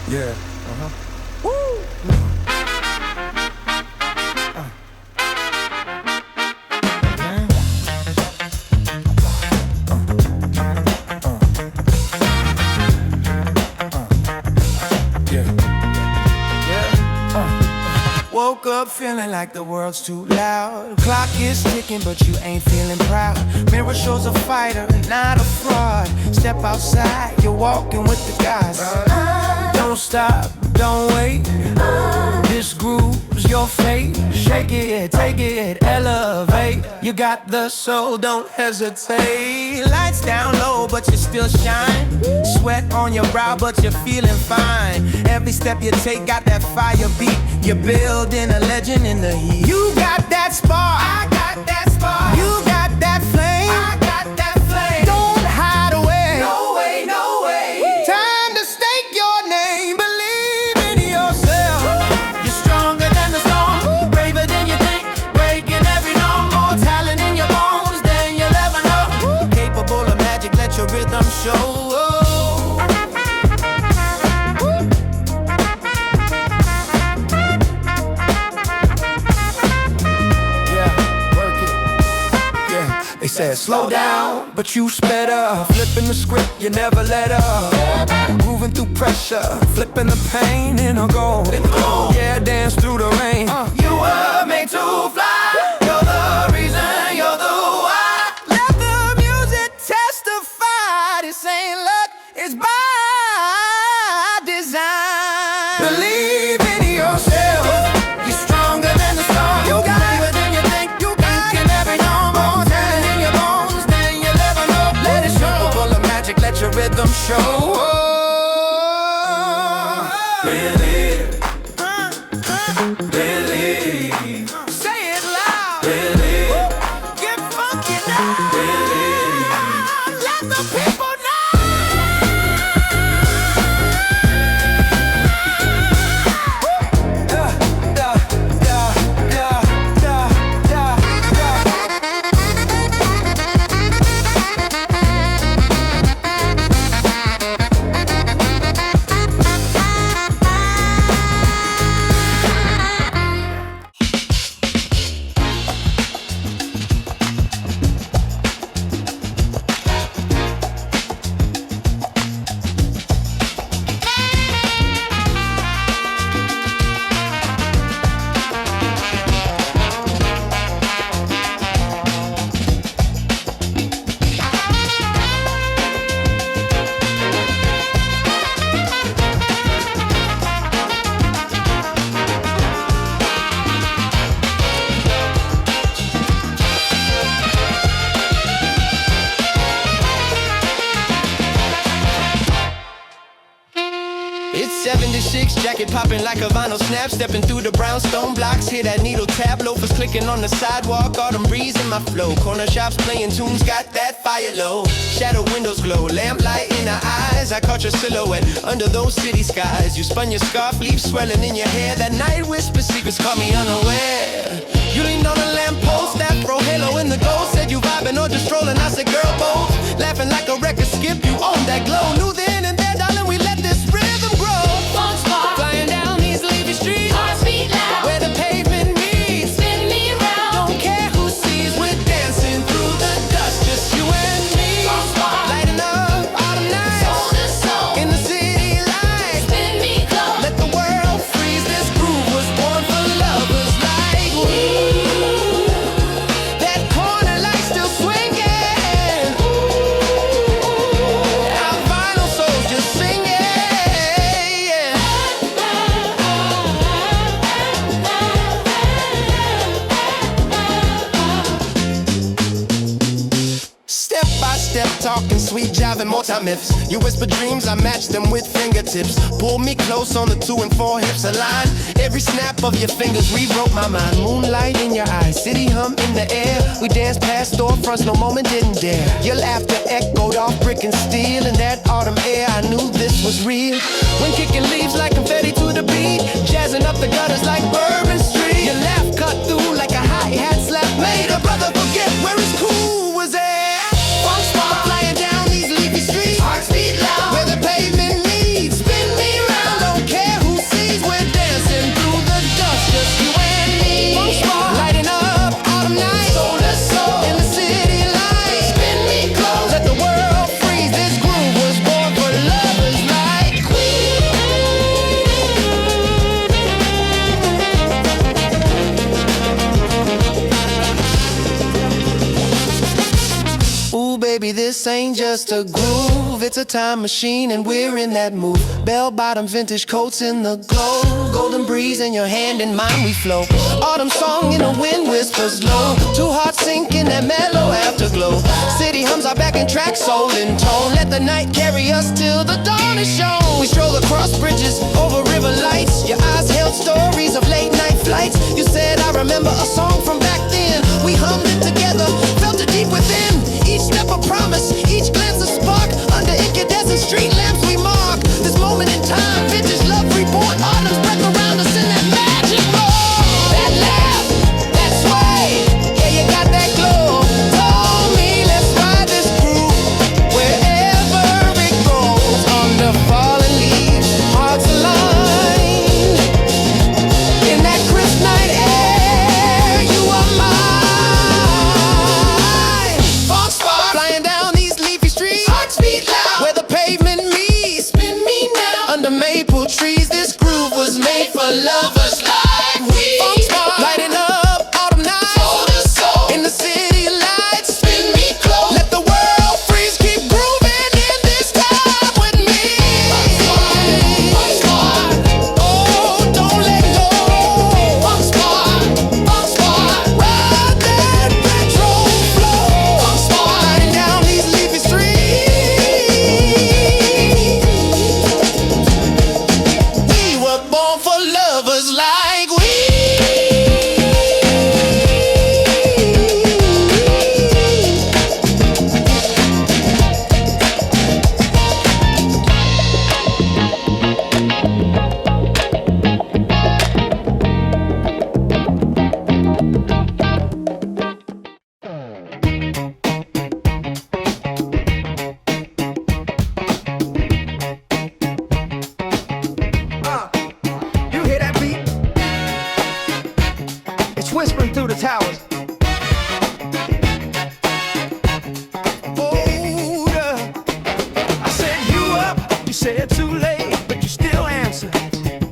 Yeah. Woke up feeling like the world's too loud. Clock is ticking, but you ain't feeling proud. Mirror shows a fighter, not a fraud. Step outside, you're walking with the guys. Don't stop, don't wait. This groove's your fate. Shake it, take it, elevate. You got the soul, don't hesitate. Lights down low, but you still shine. Sweat on your brow, but you're feeling fine. Every step you take got that fire beat. You're building a legend in the heat. You got that spark, I got that spark. You got that flame, I got that flame. Don't hide away, no way, no way. Time to stake your name. Believe in yourself. You're stronger than the storm, braver than you think, breaking every norm. More talent in your bones than you'll ever know. Capable of magic, let your rhythm show. They said slow down, but you sped up. Flipping the script, you never let up. Moving through pressure, flipping the pain in a goal. Yeah, dance through the rain. You were made to fly. You're the reason, you're the why. Let the music testify. This ain't luck, it's by design. Believe in yourself. You're stronger than the storm. You got it than you think. You got it every norm. Let your rhythm show. Believe, believe. Say it loud. Believe. Get funky now. Believe. Let the people jacket popping like a vinyl snap. Stepping through the brownstone blocks, hear that needle tap. Loafers clicking on the sidewalk, autumn breeze in my flow. Corner shops playing tunes, got that fire low. Shadow windows glow, lamplight in her eyes. I caught your silhouette under those city skies. You spun your scarf, leaves swelling in your hair. That night whisper secrets caught me unaware. You leaned on a lamppost, afro halo in the glow. Said you vibing or just strolling, I said girl both. Laughing like a record skip, you own that glow. Knew then and there, darling, we let this rhythm grow. Funk spark, flying down these leafy streets, hearts beat loud, where the pavement meets. spin me around. Don't care who sees, we're dancing through the dust. Just you and me, Funk spark, lighting up autumn nights, soul to soul, in the city lights. spin me close. Let the world freeze. This groove was born for lovers like we. That corner light still swinging. Our vinyl souls just singing. Step by step, talking sweet jiving multi-myths. You whisper dreams, I match them with fingertips. Pull me close on the 2 and 4 hips aligned. Every snap of your fingers rewrote my mind. Moonlight in your eyes, city hum in the air. We danced past storefronts, no moment didn't dare. Your laughter echoed off brick and steel. In that autumn air, I knew this was real. When kicking leaves like confetti to the beat, jazzing up the gutters like Bourbon Street. Your laugh cut through like a hi-hat slap. Made a brother forget where his cool was at. Funk spark, Flying down these leafy streets, hearts beat loud, where the pavement meets. spin me around. Don't this ain't just a groove, it's a time machine and we're in that mood. Bell-bottom vintage coats in the glow, golden breeze in your hand and mine we flow. Autumn song in the wind whispers low, two hearts sink in that mellow afterglow. City hums our back and track, soul in tone. Let the night carry us till the dawn is shown. We stroll across bridges, over river lights. Your eyes held stories of late night flights. You said I remember a song from back then. We hummed it together, felt it deep within. Each step a promise, each glance a spark. Under incandescent street lamps we mark this moment in time. Vintage love reborn, autumn's breath around us in that magic roar. That laugh, that sway, yeah, you got that glow. Told me let's ride this groove wherever it goes. Under falling leaves, hearts aligned. In that crisp night air, you are mine. Funk spark, flying down these leafy streets. Hearts beat loud, where the pavement meets. Spin me now, under maple trees. This groove was made for lovers like we. Funk spark, lighting up autumn nights. Soul to soul, in the city lights. Spin me close, let the world freeze. Keep grooving in this time with me. Funk spark, oh, don't let go. Funk spark, ride that petrol flow. Funk spark, lighting down these leafy streets. We were born for lovers like we. You hear that beat? It's whispering through the towers. Hold up. I said you up, you said too late, but you still answer.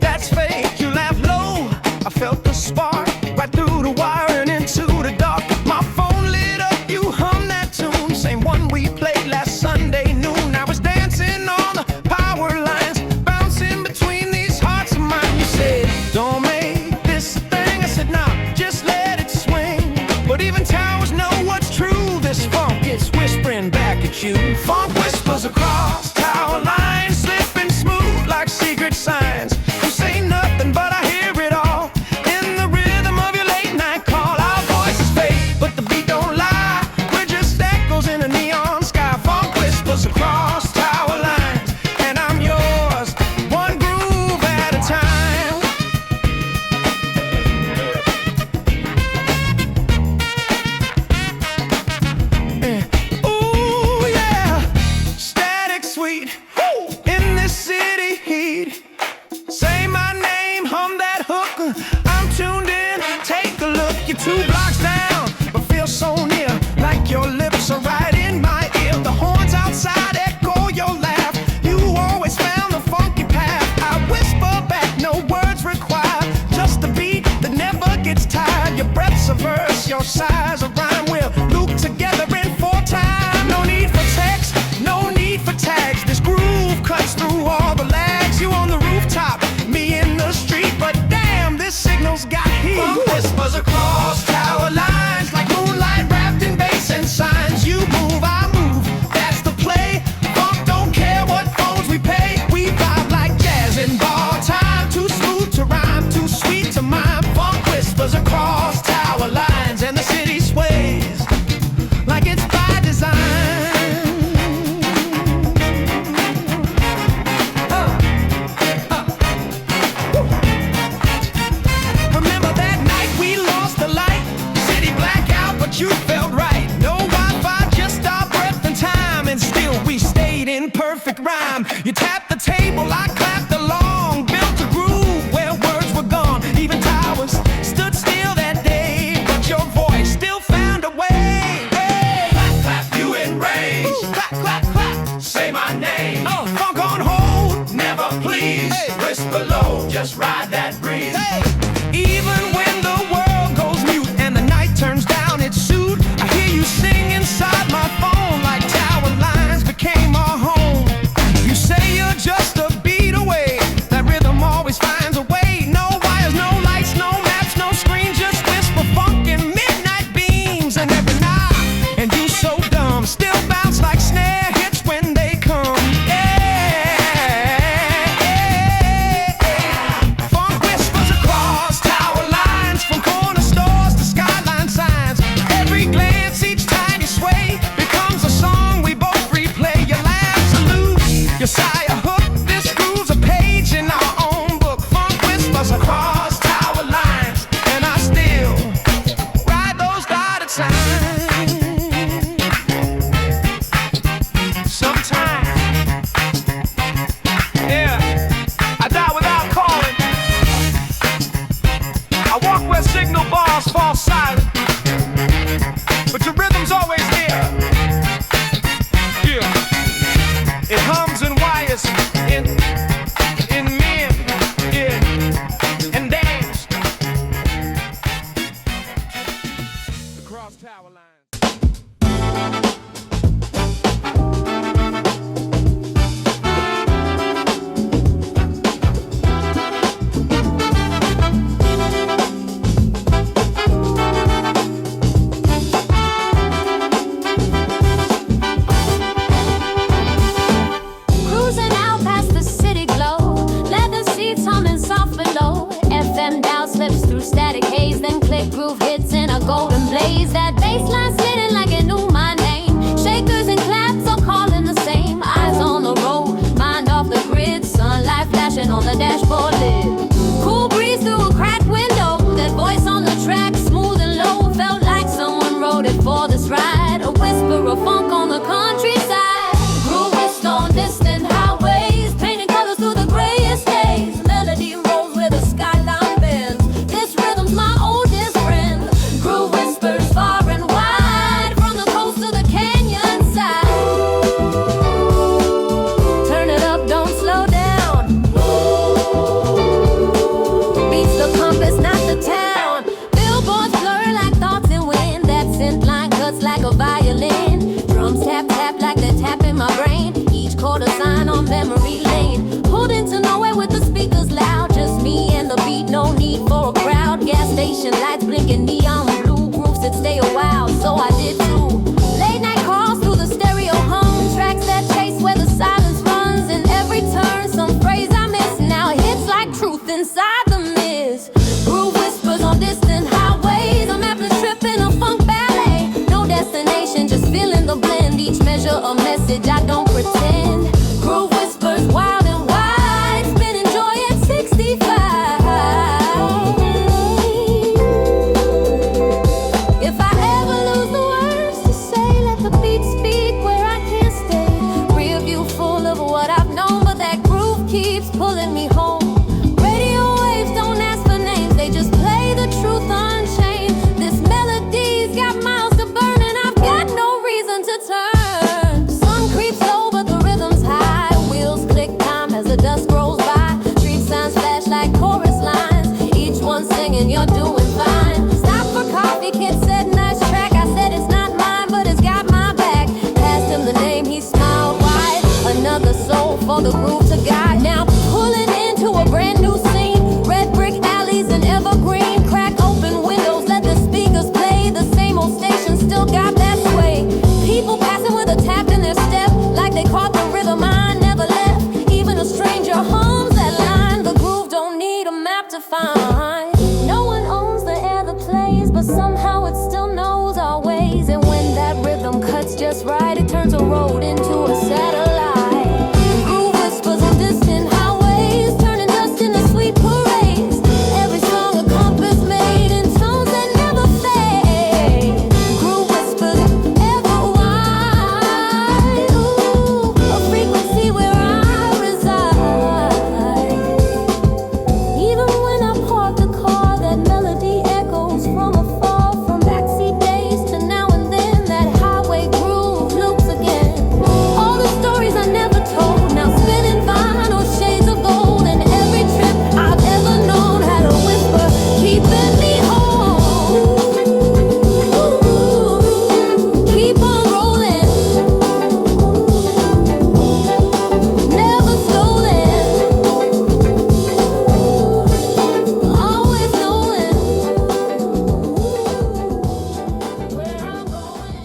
That's fake, you laugh low. I felt the spark right through the wire and into the dark. My phone lit up, you hum that tune, same one we played last Sunday noon. I was dancing on the power lines, bouncing between these hearts of mine. You said, don't make this a thing. I said, nah, just let it swing. But even towers know what's true. This funk is whispering back at you. Funk whispers across tower lines, slipping smooth like secret signs. You say nothing, but I hear it all in the rhythm of your late night call. Our voices fade, but the beat don't lie. We're just echoes in a neon sky. Funk whispers across tower lines, and I'm yours, one groove at a time. Ooh, yeah, static sweet in this city heat. Say my name, hum that hook. I'm tuned in, take a look. You're 2 blocks down, but feel so near, like your lips are right in my ear. The horns outside echo your laugh. You always found the funky path. I whisper back, no words required, just a beat that never gets tired. Your breath's a verse, your sighs a rhyme. We'll loop together in 4 time. No need for text, no need for tags. This groove cuts through all the lags. You on the rooftop, me in the street, but damn, this signal's got heat. Funk whispers across tower lines, like moonlight wrapped in bass and signs. You move, I move, that's the play. Funk don't care what phones we pay. We vibe like jazz in bar time. Too smooth to rhyme, too sweet to mime. Funk whispers across tower lines, and the city sways like it's by design. Remember that night we lost the light? City blackout, but you felt right. No Wi-Fi, just our breath and time, and still we stayed in perfect rhyme. You tapped the table, I clapped along, built a groove where words were gone. Even towers stood still that day, but your voice still found a way. Hey. Clap, clap, you enraged. Ooh, clap, clap, clap, say my name. Funk on hold, never please. Hey. Whisper low, just ride that breeze. Hey. Even when the world goes mute and the night turns down its suit, I hear you sing inside my phone like tower lines. caught a sign on memory lane. Pulled into nowhere with the speakers loud. Just me and the beat, no need for a crowd. Gas station lights blinking, neon blue. Groups that stay a while, so I did too. Late night calls through the stereo hum. Tracks that chase where the silence runs. In every turn, some phrase I miss. Now hits like truth inside the mist. Groove whispers on distant highways. I'm after tripping a funk ballet. No destination, just feeling the blend. Each measure a message, I don't pretend. Groove whispers wild and wide. Spinning joy at 65. If I ever lose the words to say, let the beat speak where I can't stay. Rear view full of what I've known, but that groove keeps pulling me home. Radio waves don't ask for names, they just play the truth unchained. This melody's got miles to burn and I've got no reason to turn. Sun creeps low but the rhythm's high. Wheels click time as the dust rolls by. Street signs flash like chorus lines. Each one singing, you're doing fine. Stop for coffee, kid said nice track. I said it's not mine but it's got my back. Passed him the name, he smiled wide. Another soul for the groove to guide. Now pulling into a brand new scene. Red brick alleys and evergreen. Crack open windows, let the speakers play. The same old station still got that sway. People passing with a tap in their step, like they caught the rhythm I never left. Even a stranger hums that line. The groove don't need a map to find. No one owns the air that plays, but somehow it still knows our ways. And when that rhythm cuts just right, it turns a road into a satellite. Groove whispers on distant highways, turning dust into sweet parades. Every song a compass made in tones that never fade. Groove whispers ever wide. Ooh, a frequency where I reside. Even when I park the car, that melody echoes from afar. From backseat days to now and then, that highway groove loops again. All the stories I never told, now spinning vinyl shades of gold. And every trip I've ever known had a whisper keeping me home. Keep on rolling, never stolen. Always knowing where I'm going.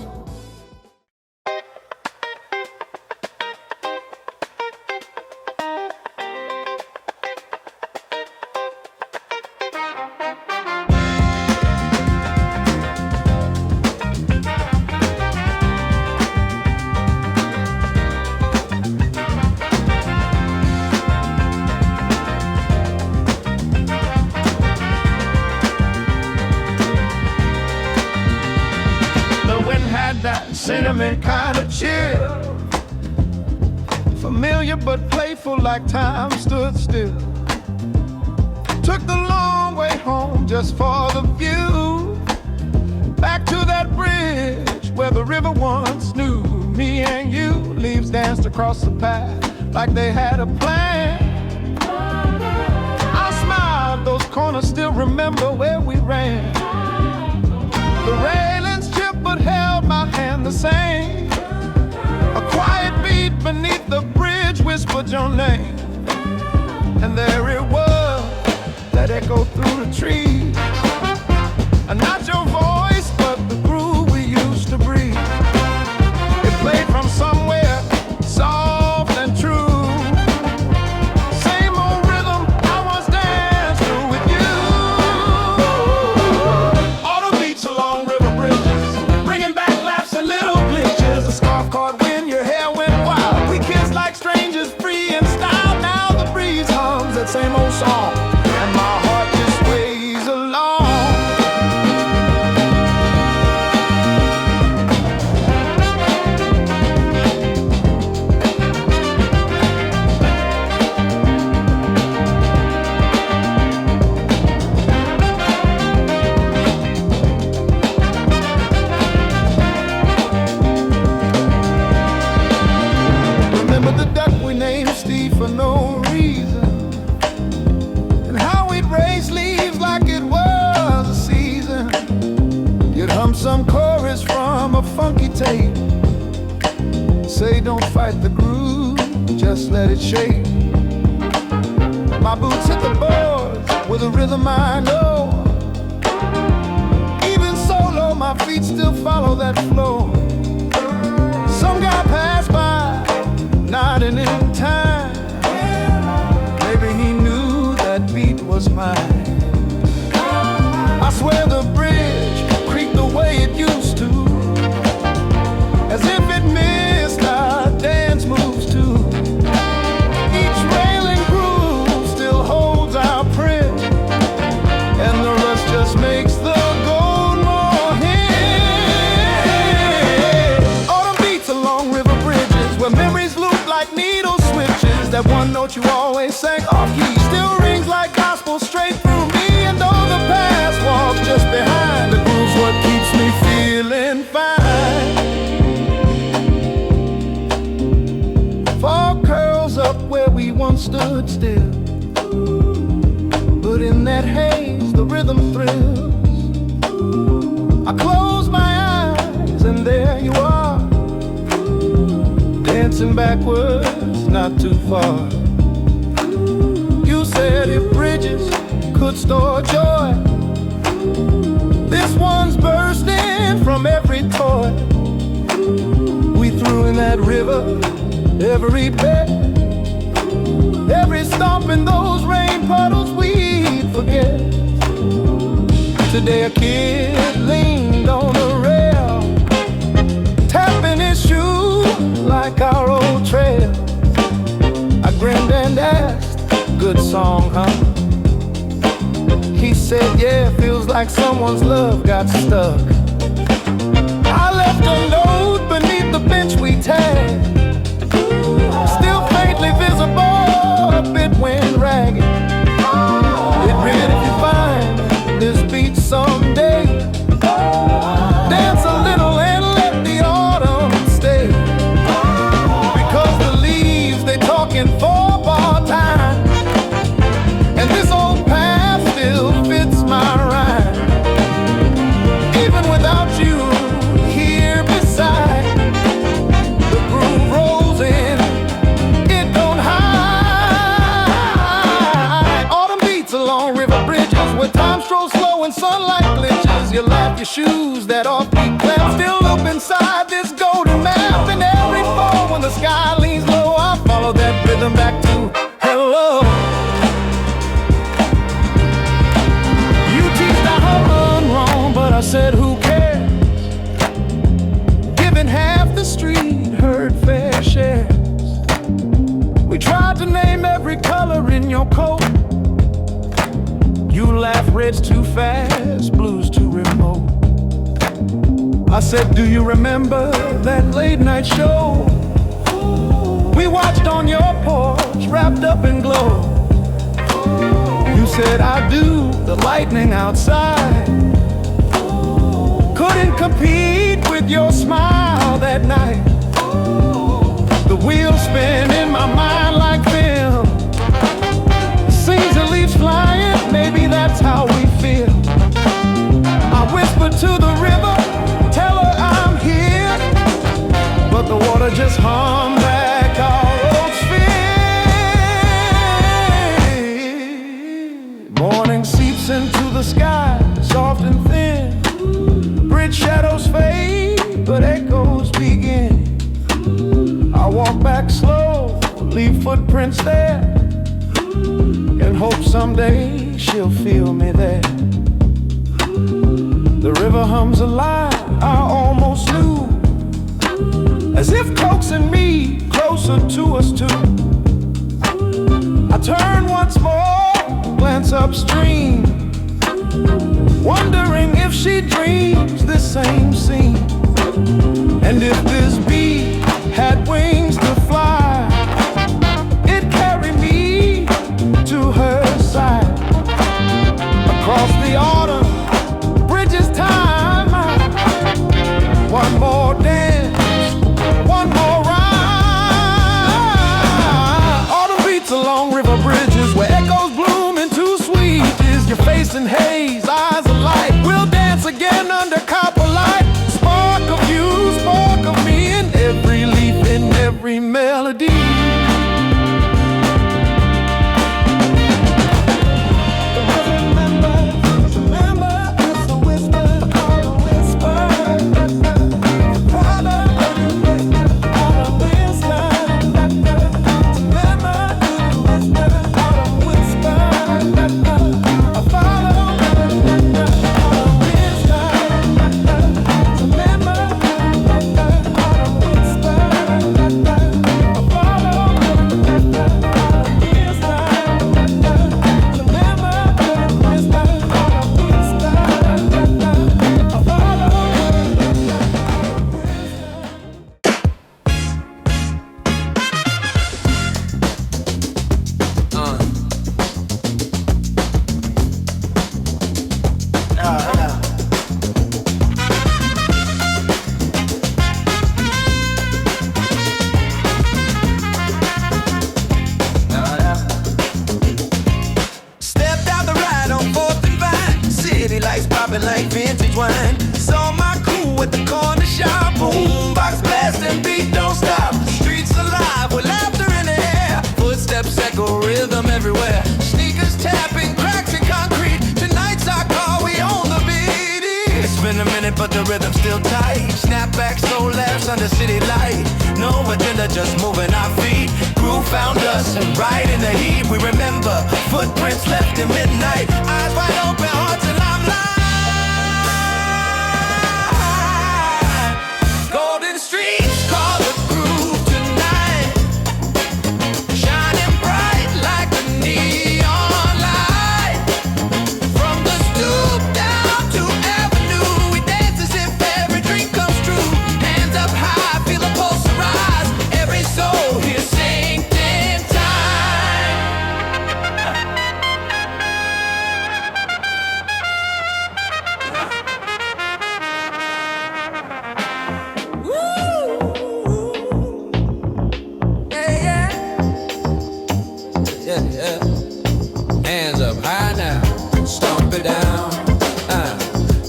The wind had that cinnamon kind of chill. Familiar but playful, like time stood still. Took the long way home just for the view. Back to that bridge where the river once knew. Me and you, leaves danced across the path like they had a plan. I smiled, those corners still remember where we ran. The railings chipped but held my hand the same. A quiet beat beneath the bridge whispered your name. And there it was, that echoed through the trees. And not your voice, but the groove we used to breathe. It played from somewhere soft and true. Same old rhythm I once danced through with you. Auto beats along river bridges, bringing back laughs and little glitches. A scarf caught wind, your hair went wild. We kissed like strangers, free in style. Now the breeze hums that same old song, and my heart just sways along. Remember the duck we named Steve for no reason, and how we'd raise leaves like it was a season. You'd hum some chorus from a funky tape, say don't fight the groove. just let it shake. My boots hit the boards with a rhythm I know. Even solo, my feet still follow that flow. Some guy passed by, nodding in time. Maybe he knew that beat was mine. I swear the bridge creaked the way it used to, as if it missed our dance moves too. Each railing groove still holds our print, and the rust just makes the gold more hit. Autumn beats along river bridges, where memories loop like needle switches. That one note you always sang off key still rings like gospel straight through me. And though the past walks just behind, the groove's what keeps me feeling fine. Fog curls up where we once stood still, but in that haze the rhythm thrills. I close my eyes and there you are, dancing backwards, not too far. You said if bridges could store joy, this one's bursting from every toy we threw in that river. Every bet, every stomp in those rain puddles we'd forget. Today a kid leaned on a rail, tapping his shoe like our old trail. I grinned and asked, good song, huh? He said, yeah, feels like someone's love got stuck. I left a note beneath the bench we tagged, still faintly visible, a bit wind ragged. It read, if you find this beat someday, dance a little and let the autumn stay. Because the leaves, they talking 4-bar time, and this old path still fits my rhyme. Even without you here beside, the groove rolls in, it don't hide. Autumn beats along river bridges, where time strolls slow and sunlight glitches. You laugh your shoes, that offbeat clap still loop inside this golden map. And every fall when the sky leans low, I follow that rhythm back to hello. You teased I run wrong, but I said who cares? Given half the street heard fair shares. We tried to name every color in your coat. You laugh, red's too fast, blue's too remote. I said, do you remember that late night show we watched on your porch, wrapped up in glow? You said, I do, the lightning outside couldn't compete with your smile that night. The wheels spin in my mind like film, scenes of leaves flying, maybe that's how we feel. I whisper to the river, tell her I'm here, but the water just hum back our old sphere. Morning seeps into the sky, soft and thin. Bridge shadows fade, but echoes begin. I walk back slow, leave footprints there, and hope someday she'll feel me there. The river hums a line I almost knew, as if coaxing me closer to us two. I turn once more, glance upstream, wondering if she dreams this same scene. And if this beat had wings to fly, it'd carry me to her side. Across the autumn bridges time, one more dance, one more ride. Autumn beats along river bridges, where echoes bloom into sweet. Is your face in haze, eyes alight? We'll dance again under copper light. Spark of you, spark of me, in every leaf, in every melody. popping like vintage wine. Saw my crew at the corner shop. Boombox blasting, beat don't stop. Streets alive with laughter in the air. Footsteps echo rhythm everywhere. Sneakers tapping, cracks in concrete. Tonight's our call, we own the beat. It's been a minute, but the rhythm's still tight. Snapback, soul laughs under city light. No agenda, just moving our feet. Groove found us, right in the heat. We remember footprints left in midnight. Eyes wide open, hearts in limelight. Golden streets call the groove tonight. Shining bright like a neon light. From the stoop down to Avenue, we dance as if every dream comes true. Hands up high, feel a pulse rise. Every soul here synced in time. Woo! Yeah, yeah. Yeah. Hands up high now, stomp it down.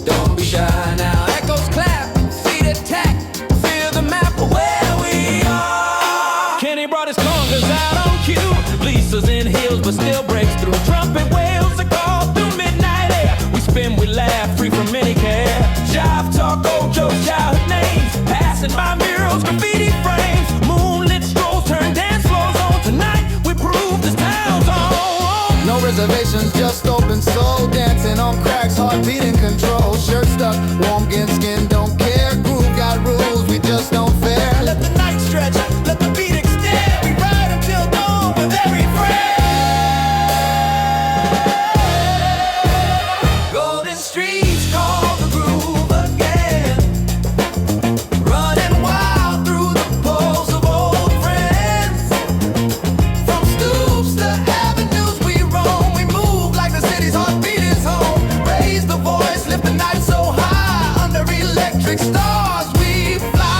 Don't be shy now. Echoes clap, feet attack. Feel the map of where we are. Kenny brought his congas out on cue. Lisa's in heels but still breaks through. Trumpet wails that call through midnight air. We spin, we laugh, free from any care. Jive talk, old jokes, childhood names. Passing by murals, graffiti frames. Moonlit strolls turn dance floors on. Tonight we prove this town's on. No reservations, just open soul. Dancing on cracks, heart beating control. Shirt stuck, warm skin, don't care. Groove got rules, we just don't fair. Let the night stretch, let the beat extend. We ride until dawn with every friend. Golden streets call the groove again. Running wild through the poles of old friends. From stoops to avenues we roam. We move like the city's heartbeat is home. Raise the voice, lift the night so high. Under electric stars we fly.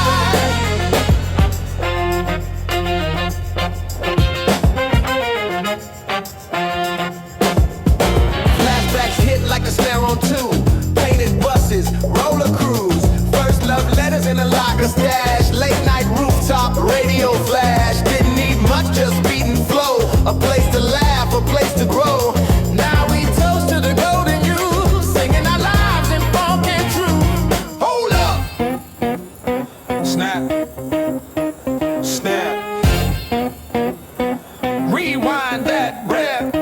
Flashbacks hit like a snare on two. Painted buses, roller cruise. First love letters in a locker stash. Late night rooftop, radio flash. Didn't need much, just beat and flow. A place to laugh, a place to grow. Now we toast to the golden youth, singing our lives in funk and truth. Hold up! Snap. Snap. Rewind that rep.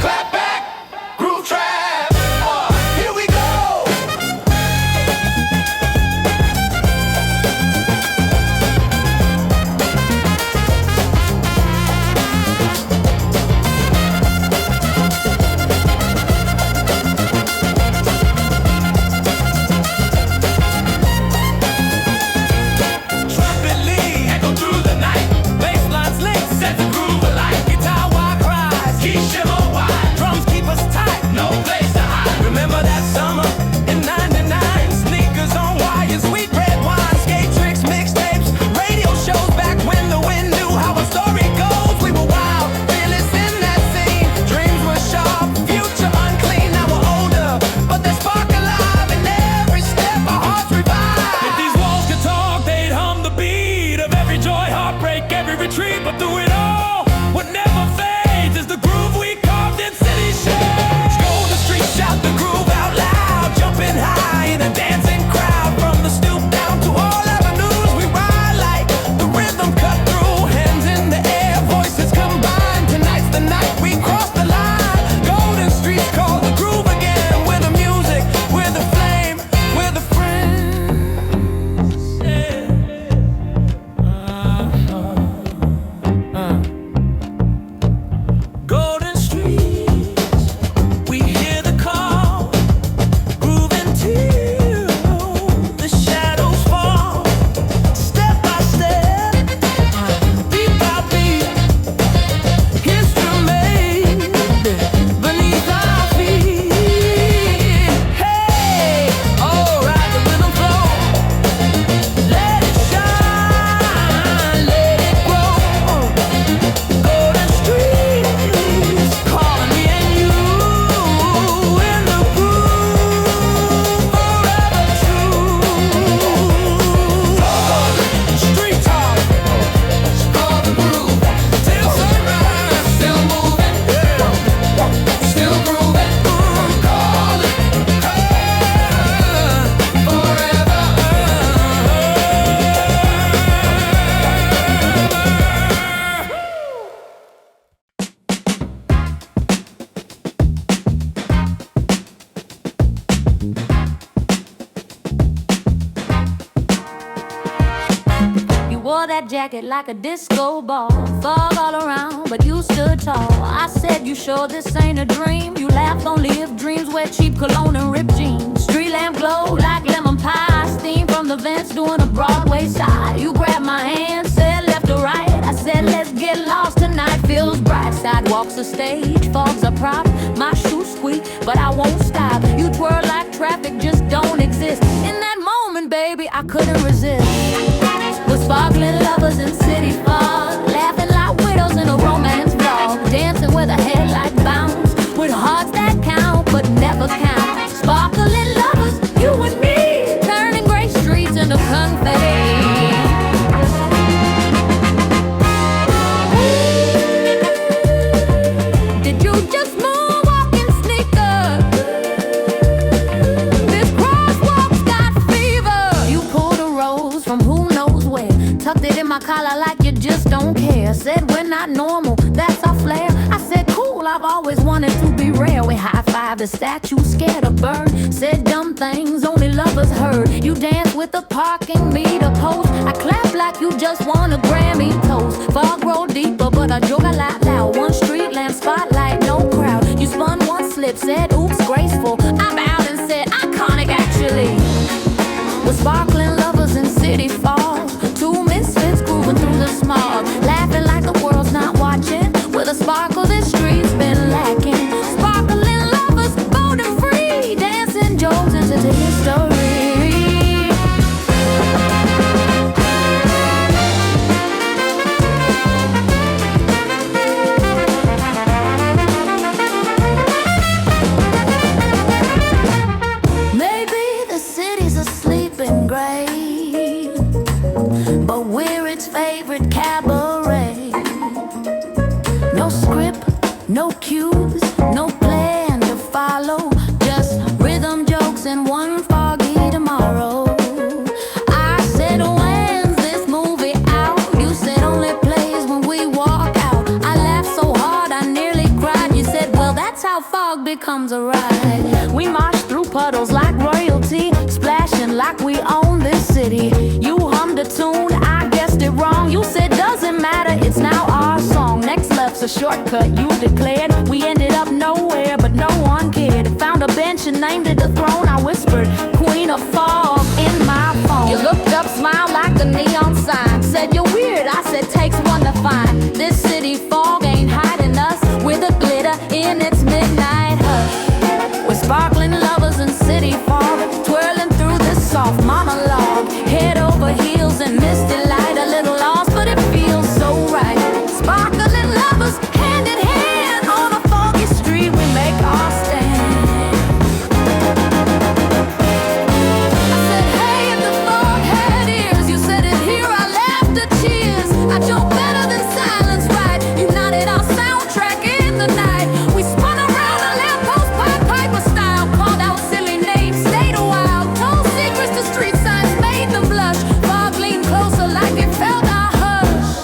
Clap back, groove trap. Here we go. Trumpet lead, echo through the night. Basslines link, set the groove alight. Guitar wide cries, keep shimmer wide. Drums keep us tight, no place to hide. Remember that summer in '99? Sneakers on wires, sweet red wine. Skate tricks, mixtapes, radio shows. Back when the wind knew how a story goes. We were wild, fearless in that scene. Dreams were sharp, future unclean. Now we're older, but that spark alive. In every step, our hearts revive. If these walls could talk, they'd hum the beat of every joy, heartbreak, every retreat. But through it all, what never fades is the groove we carved in city shades. Go the streets, shout the groove out loud, jumping high in a dancing crowd. From the stoop down to all avenues, we ride like the rhythm cut through. Hands in the air, voices combined. Tonight's the night we cross the line. Golden streets call the groove again. We're the music, we're the flame, we're the friends. Yeah. that jacket like a disco ball. Fog all around, but you stood tall. I said, you sure this ain't a dream? You laughed, only if dreams wear cheap cologne and ripped jeans. Street lamp glow like lemon pie. Steam from the vents doing a Broadway side. You grabbed my hand, said left or right. I said, let's get lost tonight. Feels bright, sidewalks a stage, fog's a prop. My shoes squeak, but I won't stop. You twirl like traffic just don't exist. In that moment, baby, I couldn't resist. We're sparkling lovers in city fog, laughing like widows in a romance vlog, dancing with a headlight bounce, with hearts that count but never count. Sparkling lovers, you and me, turning gray streets into confetti. Did you just moonwalk in sneakers? This crosswalk's got fever. You pulled a rose from who knows where, tucked it in my collar like you just don't care. Said we're not normal, that's our flair. I said cool, I've always wanted to be rare. We high-fived the statue, scared to burn. Said dumb things only lovers heard. You danced with the parking meter post. I clapped like you just won a Grammy toast. Fog rolled deeper, but I joke a lot loud. One street lamp spotlight, no crowd. You spun one slip, said oops, graceful. I bowed and said iconic actually. We're sparkling lovers in city fog, two misfits grooving through the smog, laughing like the world's not watching. With a sparkle this street's been lacking. Sparkling lovers, bold and free, dancing jokes into the history. Maybe the city's asleep in gray, but we're its favorite cabaret. No script, no cues, no plan to follow, just rhythm jokes and one foggy tomorrow. I said, when's this movie out? You said only plays when we walk out. I laughed so hard I nearly cried. You said, well, that's how fog becomes a ride. We marched through puddles like royalty, splashing like we own this city. You hummed a tune, I guessed it wrong. You said, doesn't matter, it's now our song. Next left's a shortcut, you declared. We ended up nowhere, but no one cared. Found a bench and named it a throne. I whispered, Queen of Fog, in my phone. You looked up, smiled like a neon sign. Said, you're weird, I said, takes one to find. This city fog ain't hiding us, with a glitter in its midnight hush. We're sparkling lovers in city fog, twirling through this soft monologue, head over heels and misty light. A little lost, but it feels so right. Sparkling lovers, hand in hand, on a foggy street we make our stand. I said, hey, if the fog had ears, you said it here, I laughed at cheers. I joked better than silence, right? You nodded our soundtrack in the night. We spun around a lamppost, piper style, called out silly names, stayed a while, told secrets to street signs, made them blush. Fog leaned closer like it felt our hush.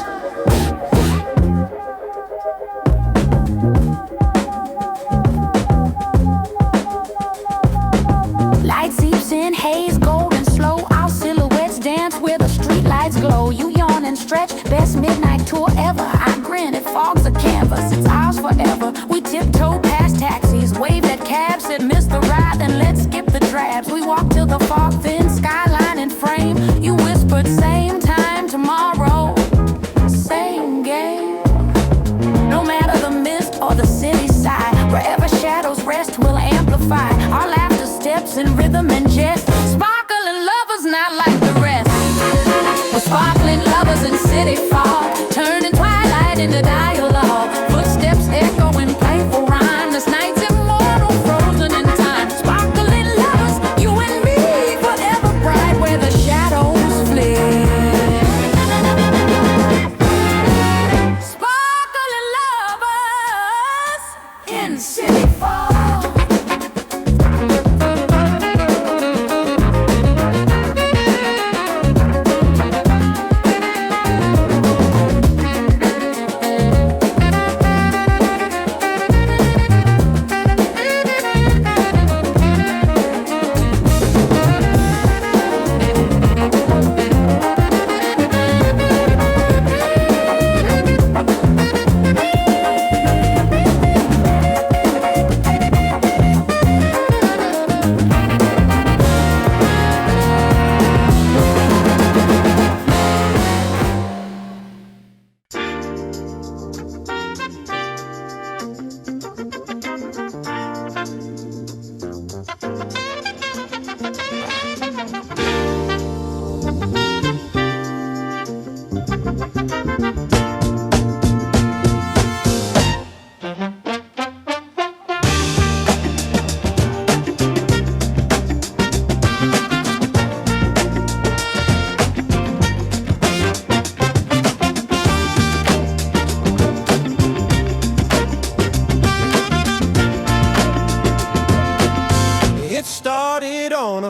Light seeps in, haze, gold and slow. Our silhouettes dance where the street lights glow. You yawn and stretch, best midnight tour ever. I grin, it fogs a canvas, it's ours forever. We tiptoe past taxis, waved at cabs, said miss the ride, then let's skip the drabs. We walked till the fog thin, skyline in frame. You whispered, same time tomorrow, same game. No matter the mist or the city side, wherever shadows rest will amplify. Our laughter steps in rhythm and jest. Sparkling lovers not like the rest. We're sparkling lovers in city fog, turning twilight into dialogue. Footsteps echoing playful rhyme. This night's immortal, frozen in time. Sparkling lovers, you and me, forever bright where the shadows flee. Sparkling lovers in city fog.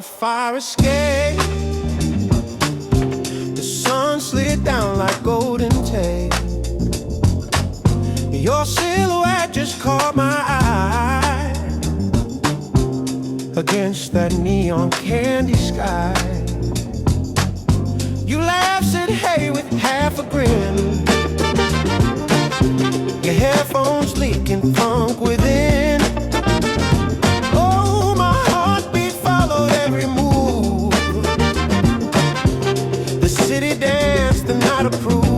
a fire escape. The sun slid down like golden tape. Your silhouette just caught my eye against that neon candy sky. You laughed, said hey with half a grin. Your headphones leaking funk within. Oh, my heartbeat followed every move. The city danced, the night approved.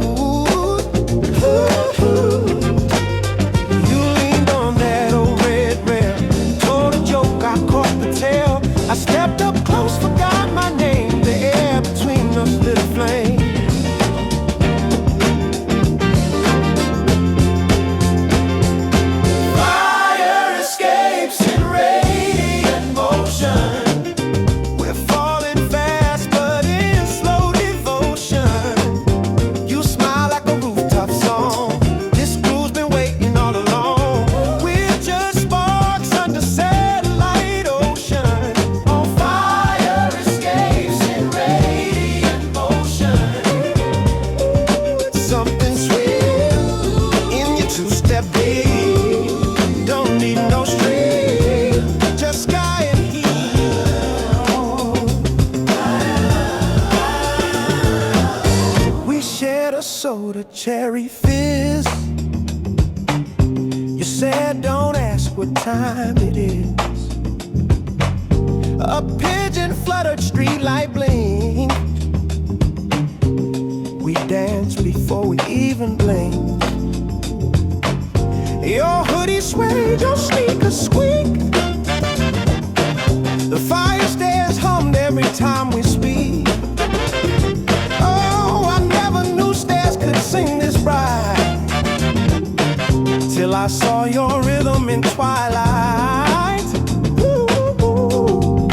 You leaned on that old red rail, told a joke, I caught the tail. I stepped up close, forgot my name. The air between us lit a flame. Fire escapes in radiant motion. We're falling fast, but in slow devotion. You smile like a rooftop song. This groove's been waiting all along. We're just sparks under satellite ocean. On fire escapes in radiant motion. Something sweet in your two-step beat. Don't need no string, just sky and heat. We shared a soda, cherry fizz. You said don't ask what time it is. A pigeon fluttered, streetlight blink. We danced before we even blinked. Your hoodie swayed, your sneakers squeaked. The fire stairs hummed every time we speak. Oh, I never knew stairs could sing this bright, till I saw your rhythm in twilight. Ooh,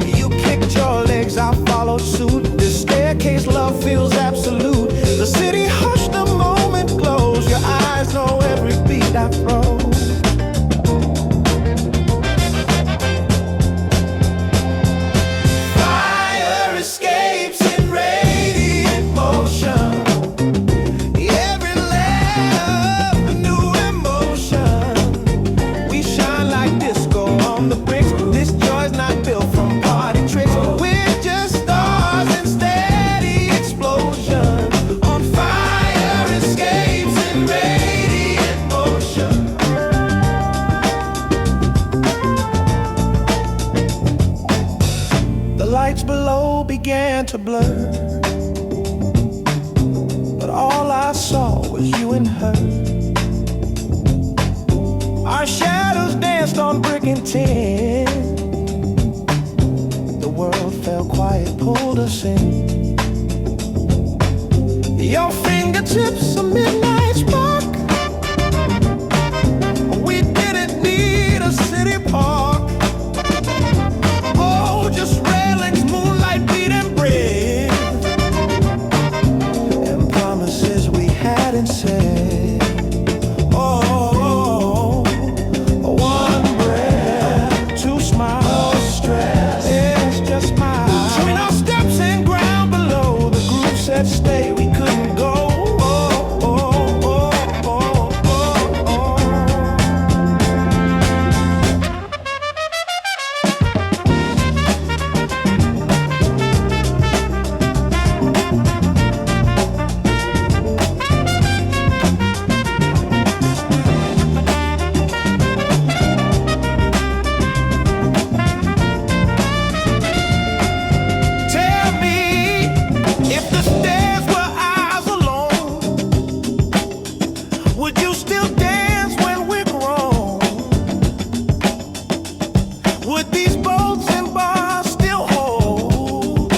you kicked your legs, I followed suit. This staircase love feels absolute. The city hushed, the moment glows. Your eyes know every beat I throw. Fire escapes in radiant motion. Every laugh, a new emotion. We shine like disco on the bricks. This joy's not built from party tricks. We're just stars in steady explosion. On fire escapes in radiant motion. The lights below began to blur, but all I saw was you and her. Our shadows danced on brick and tin. The world fell quiet, pulled us in. Your fingertips, a midnight spark. We didn't need a city park. Oh, just railings, moonlight, beat and bread, and promises we hadn't said. Oh, one breath, two smiles, stress. It's just mine. Between our steps and ground below, the groove said stay, we couldn't go. Oh, oh, oh, oh, oh, oh. Tell me, if the stairs were ours alone, would you still dance when we're grown? Would these boats and bars still hold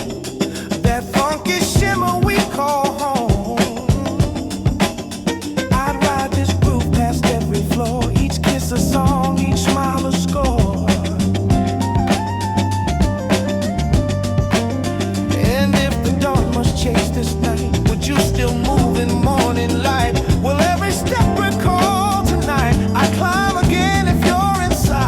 that funky shimmer we call home? I'd ride this groove past every floor, each kiss a song, each smile a score. And if the dark must chase this night, would you still move in morning light? Will every step recall tonight? I climb again if you're inside.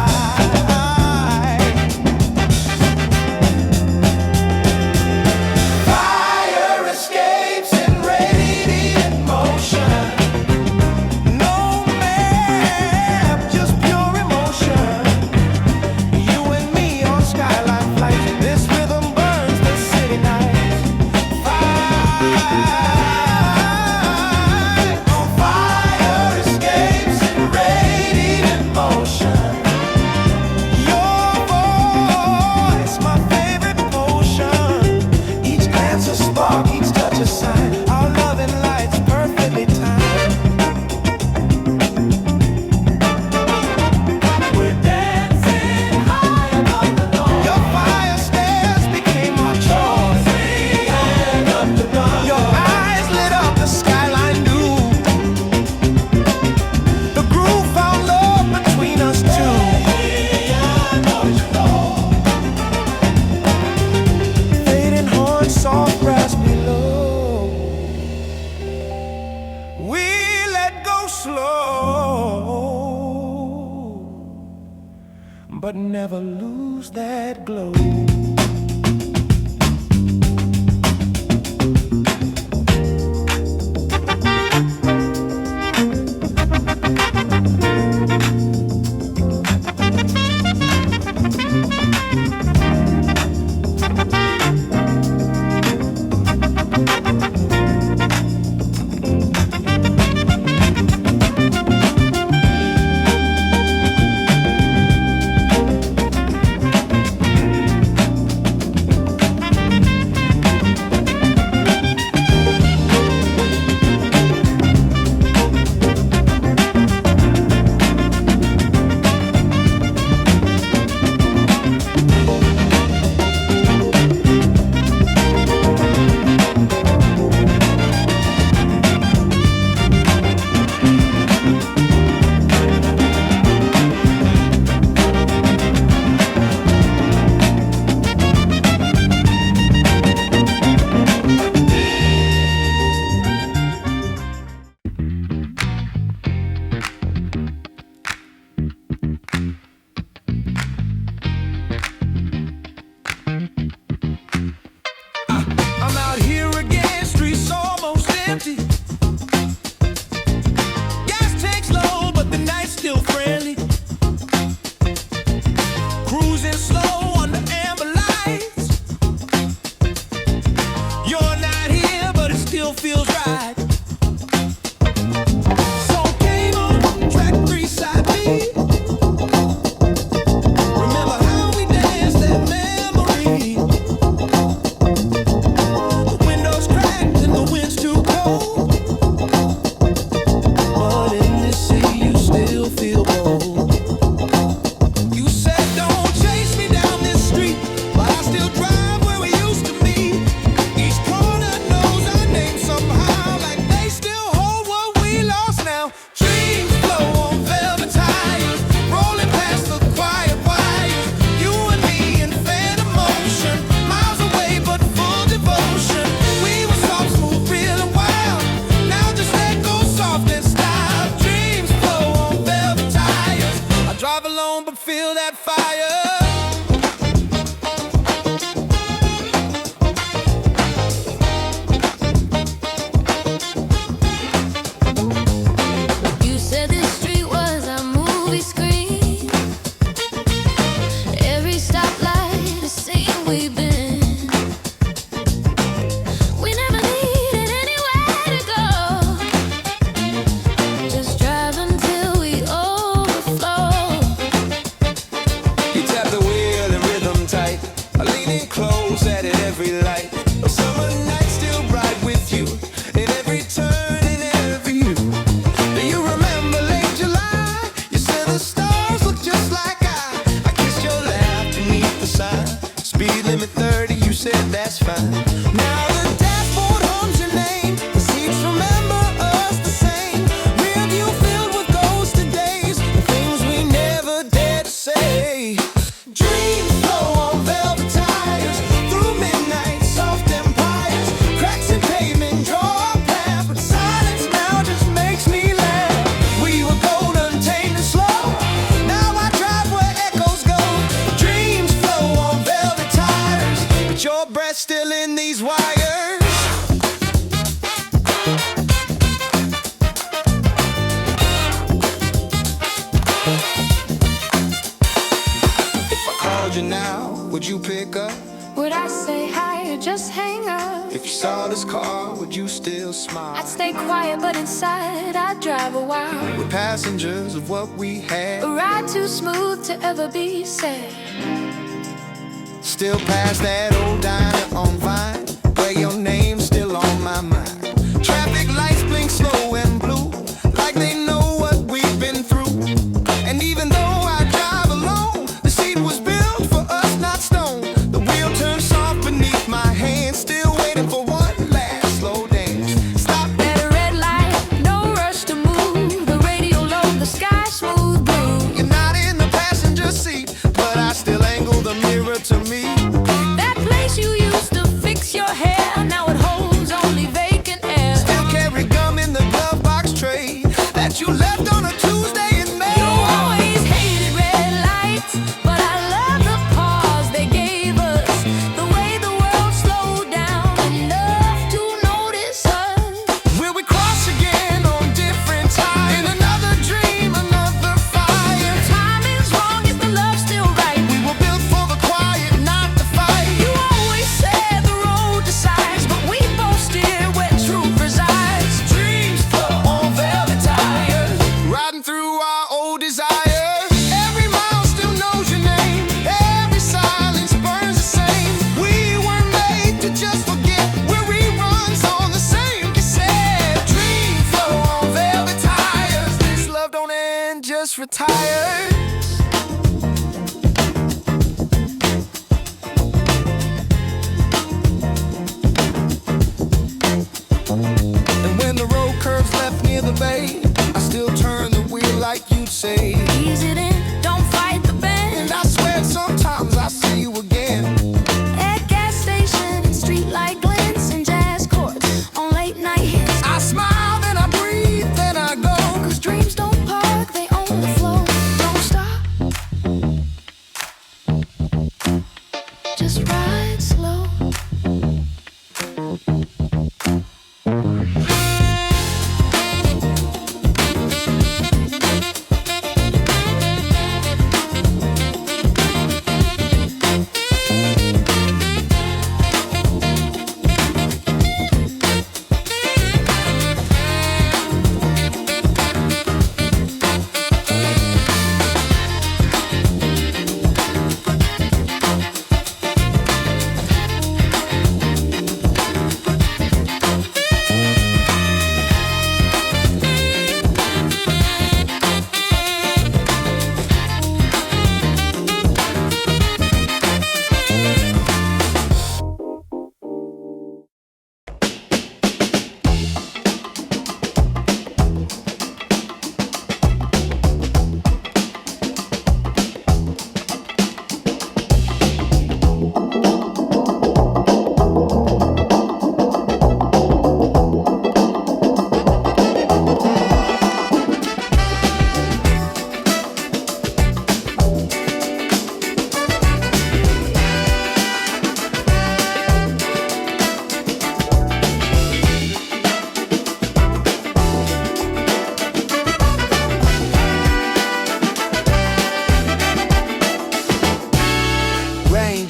slow, but never lose that glow. I'm out here again, streets almost empty. Gas tank's low, but the night's still friendly. Cruising slow under amber lights. You're not here, but it still feels right. So came on track 3 side B. Remember how we danced, that memory. Drive alone, but feel that fire. You said this street was a movie screen. Every stoplight, a scene we've been. We never needed anywhere to go. Just drive until we overflow. You tap the wheel and rhythm tight, leaning close at it every light. A summer night still bright with you, in every turn and every view. Do you remember late July? You said the stars look just like I kissed your laugh beneath the sign. Speed limit 30, you said that's fine. Now the dashboard hums your name, the seats remember us the same. Rear view filled with ghosted days, the things we never dared to say. Dreams flow on velvet tires, through midnight soft empires. Cracks in pavement draw our path, but silence now just makes me laugh. We were gold, untamed and slow, now I drive where echoes go. Dreams flow on velvet tires, but your breath's still in these wires. If I called you now, would you pick up? Would I say hi or just hang up? If you saw this car, would you still smile? I'd stay quiet, but inside I'd drive a while. We're passengers of what we had, A ride too smooth to ever be said. still past that old diner on Vine, where your name's still on my mind. Traffic lights blink slow and blue, like they know what we've been through. And even though I drive alone, the seat was built for us, not stone. The wheel turns soft beneath my hand, still waiting for one last slow dance. Stop At a red light, no rush to move. The radio low, the sky smooth blue. You're not in the passenger seat, but I still angle the mirror to me. That place you used to fix your hair, now it holds that you left on a Tuesday in May. You always hated red lights, but I love the pause they gave us. The way the world slowed down enough to notice us. Will we cross again on different time? In another dream, another fire. Timing's wrong, is the love still right? We were built for the quiet, not the fight. You always said the road decides, but we both steer where truth resides. Dreams flow on velvet tires, riding through our old desires. Every mile still knows your name, every silence burns the same. We were made to just forget, we're reruns on the same cassette. Dreams flow on velvet tires, this love don't end, just retires. And when the road curves left near the bay, I still turn the wheel like you'd say. Ease it in, don't fight the bend. And I swear sometimes I see you again. At gas station and street light glints and jazz chords on late night hits. I smile, then I breathe, then I go. 'Cause dreams don't park, they only flow. Don't stop, just ride slow.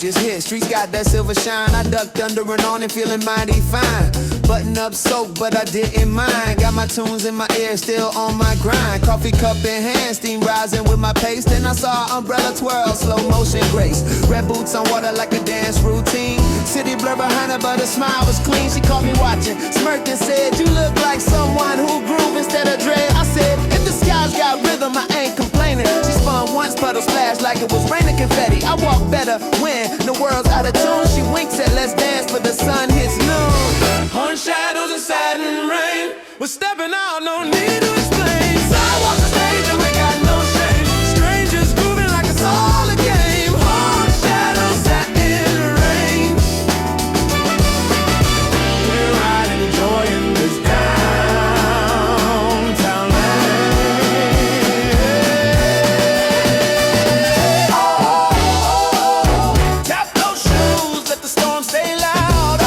Just hit, streets got that silver shine. I ducked under an awning, feeling mighty fine. Button up soap, but I didn't mind. Got my tunes in my ear, still on my grind. Coffee cup in hand, steam rising with my pace. Then I saw an umbrella twirl, slow motion grace. Red boots on water like a dance routine. City blur behind her, but her smile was clean. She caught me watching, smirked and said, "You look like someone who groove instead of dread." I said, "If the sky's got rhythm, I ain't complaining." She spun once, puddle splash like it was raining confetti. I walk better when the world's out of tune. She winks at let's dance, but the sun hits noon. On shadows and satin rain, we're stepping out, no need to explain. Sidewalks and stage and we got no shame. Strangers grooving like it's all a game. On shadows, satin rain, we're riding, enjoying this downtown lane. Tap those shoes, let the storm stay loud.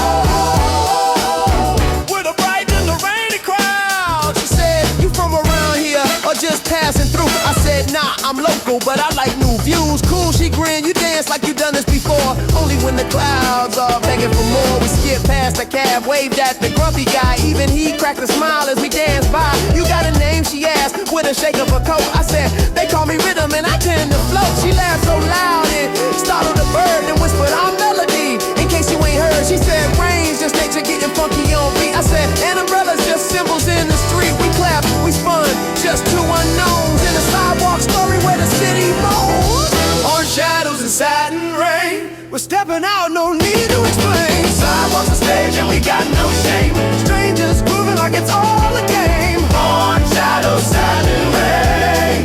We're the bright and the rainy crowd. She said, "You from around here or just passing through?" I said, "Nah, I'm local, but I like new views." Cool, she grinned, "You dance like you done this before. Only when the clouds are begging for more." We skipped past the cab, waved at the grumpy guy. Even he cracked a smile as we danced by. "You got a name?" she asked with a shake of her coat. I said, "They call me Rhythm and I tend to float." She laughed so loud it startled a bird and whispered our melody. In case you ain't heard, she said, "Rain's just nature getting funky on beat." I said, "And umbrellas just symbols in the street." We clapped, we spun, just two unknowns in a sidewalk story where the city moans. On shadows and satin rain, we're stepping out, no need to explain. Sidewalks and stage and we got no shame. Strangers grooving like it's all a game. On shadows, satin rain,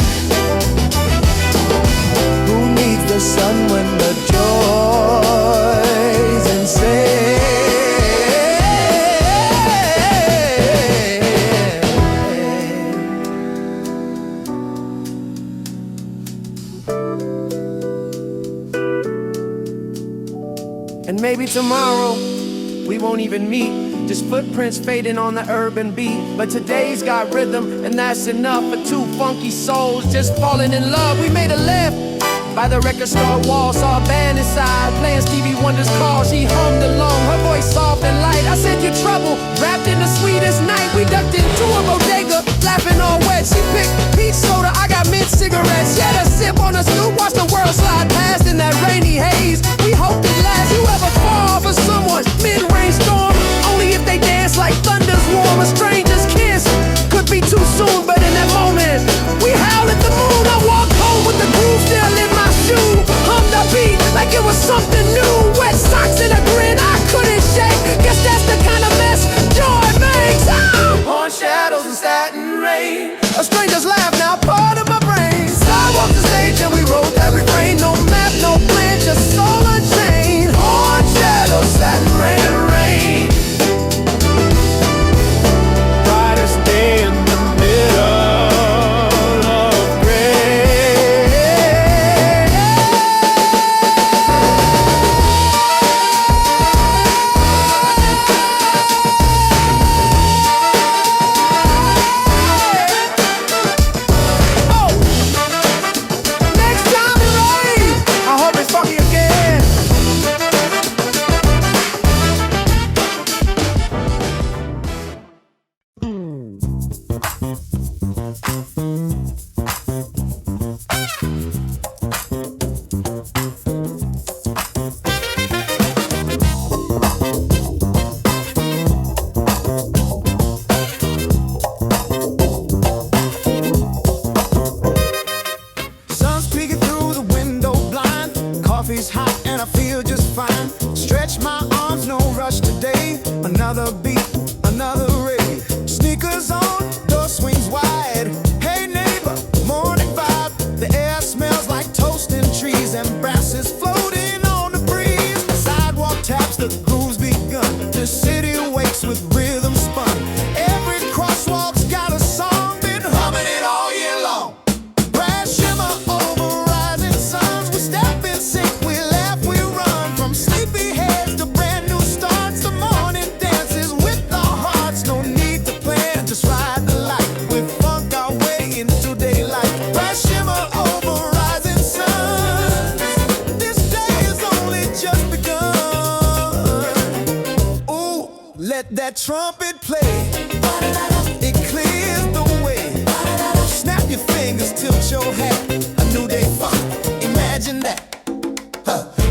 who needs the And maybe tomorrow we won't even meet, just footprints fading on the urban beat. But today's got rhythm, and that's enough for two funky souls just falling in love. We made a left by the record store wall, saw a band inside playing Stevie Wonder's Call. She hummed along, her voice soft and light. I said, "You trouble," wrapped in the sweetest night. We ducked into a bodega, laughing all wet. She picked peach soda, I got mint cigarettes. She had a sip on a scoop, watched the world slide past in that rainy haze. We hoped it lasts. You ever fall for someone mid-rainstorm? Only if they dance like thunder's warm. A stranger's kiss could be too soon, but in that moment we howled at the moon. I walked home with the groove still in my shoe, hummed the beat like it was something new. Wet socks and a grin I couldn't shake. Guess that's the kind of mess joy makes. Orange shadows and satin rain. A stranger's laugh now part of my brain. Sidewalk the stage and we wrote that refrain. No map, no plan, just soul unchained. Orange shadows, satin rain, rain. Brightest day in the middle of gray. Oh, next time it rains, I hope it's funky again. Sun's peeking through the window blind. Coffee's hot and I feel just fine. Stretch my arms, no rush today. Another beat, another ray. Sneakers on, door swings wide. Hey neighbor, morning vibe. The air smells like toasting trees and brasses floating on the breeze. Sidewalk taps, the groove's begun. The city wakes with rhythm spun. Every crosswalk's got a song, been humming it all year long. Brass shimmer over rising suns. We step in sync, we laugh, we run. From sleepy heads to brand new starts. The morning dances with our hearts. No need to plan, just ride the light. We funk our way into daylight. Brass shimmer over rising suns. This day has only just begun. Ooh, let that trumpet play. It clears the way. Snap your fingers, tilt your hat. A new day funk, imagine that.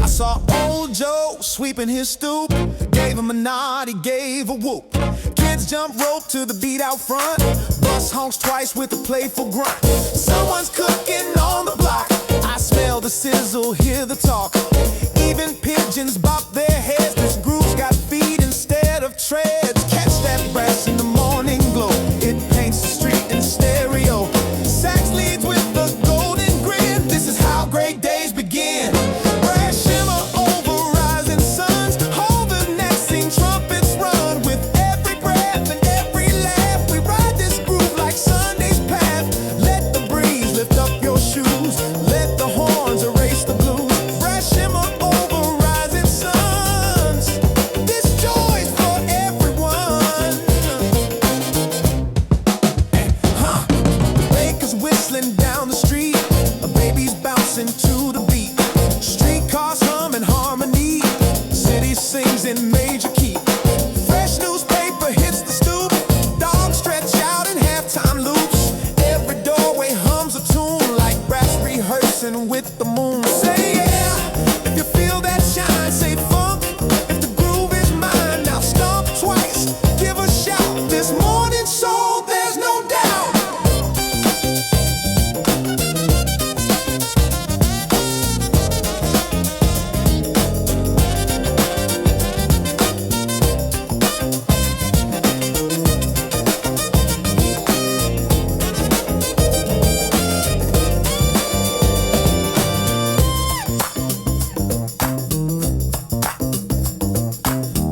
I saw old Joe sweeping his stoop. Gave him a nod, he gave a whoop. Kids jump rope to the beat out front. Bus honks twice with a playful grunt. Someone's cooking on the block. I smell the sizzle, hear the talk. Even pigeons bop their heads. This groove's got feet instead of treads. Catch that brass in the morning glow. It paints the street in stereo. Sax leads with the golden grin. This is how great days begin. Brass shimmer over rising suns. Hold the next, sing trumpets run. With every breath and every laugh, we ride this groove like Sunday's path. Let the breeze lift up your shoes. Let the horns erase the blues. Brass shimmer over rising suns. This joy's for everyone. Bakers whistling down the street. A baby's bouncing to the beat. Streetcars hum in harmony. City sings in major key. Fresh newspaper hits the stoop. Dogs stretch out in halftime loops. Every doorway hums a tune like brass rehearsing with the moon. Say yeah, if you feel that shine. Say funk, if the groove is mine. Now stomp twice, give a shout. This morning soul, there's no doubt.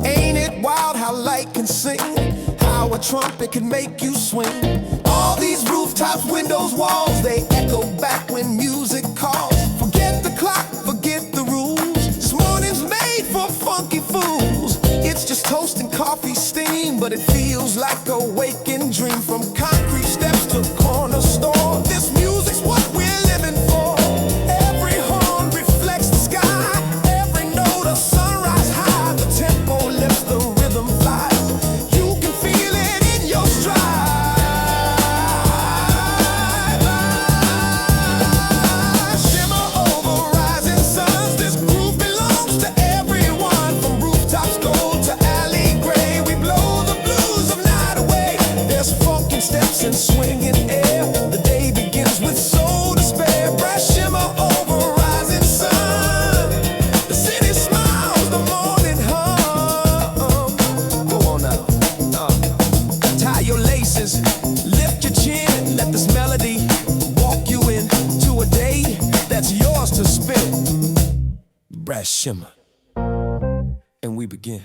Ain't it wild how light can sing? How a trumpet can make you swing? All these rooftops, windows, walls, they echo back when music calls. Forget the clock, forget the rules. This morning's made for funk coffee steam, but it feels like a waking dream. From concrete steps to corner store, this music's what we're living for. Every horn reflects the sky, every note a sunrise high. The tempo lifts, the rhythm flies. You can feel it in your stride. Shimmer over rising suns. This groove belongs to everyone. From rooftops gold to alley gray, we blow the blues of night away. There's funky steps and swinging air. The day begins with soul to spare. Bright shimmer over rising sun. The city smiles, the morning hum. Go on now. Tie your laces, lift your chin, let this melody walk you into a day that's yours to spin. Brass shimmer, and we begin.